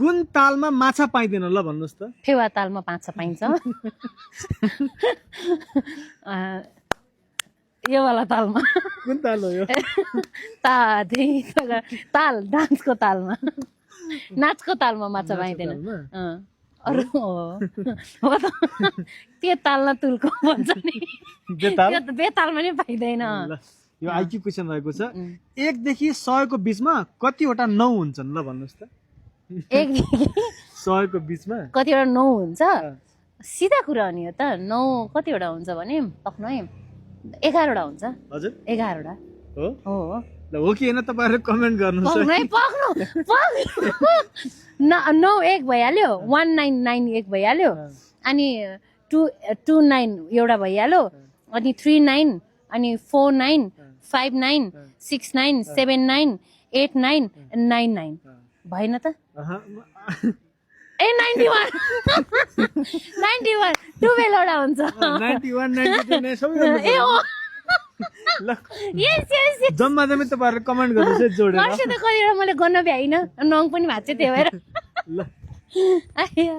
कुन तालमा माछा पाइँदैन ल भन्नुहोस् त? फेवा तालमा माछा पाइन्छ। यो वाला तालमा। कुन ताल हो यो? ताल डान्सको तालमा, नाचको तालमा माछा पाइँदैन। अरू हो त त्यो ताल न तुलको भन्छ नि, बेतालमा नि पाइँदैन। यो आइक्यू क्वेसन रहेको छ। 1 देखि 100 को बीचमा कतिवटा 9 हुन्छन् ल भन्नुहोस् त? 1 देखि 100 को बीचमा कतिवटा 9 हुन्छ? सिधा कुरा हो नि यो त। 9 कतिवटा हुन्छ भने पक्नु है 11 वटा हुन्छ। हजुर 11 वटा हो हो। ल हो कि हैन तपाईहरु कमेन्ट गर्नुस् है। पक्नु 9 1 भइहाल्यो, 199 1 भइहाल्यो, अनि 29 एउटा भइहाल्यो, अनि 39 अनि 49 59 69 79 89 99 भएन त? ए 91 91 12 वटा हुन्छ। 91 92 नै सबै ए हो ल यस यस जम्मा जम्मै तपाईहरु कमेन्ट गर्नुस् है जोडेर। वर्ष त कतिवटा मैले गर्न भ्याइन, नङ पनि भएको छ त्यही भएर। ल आया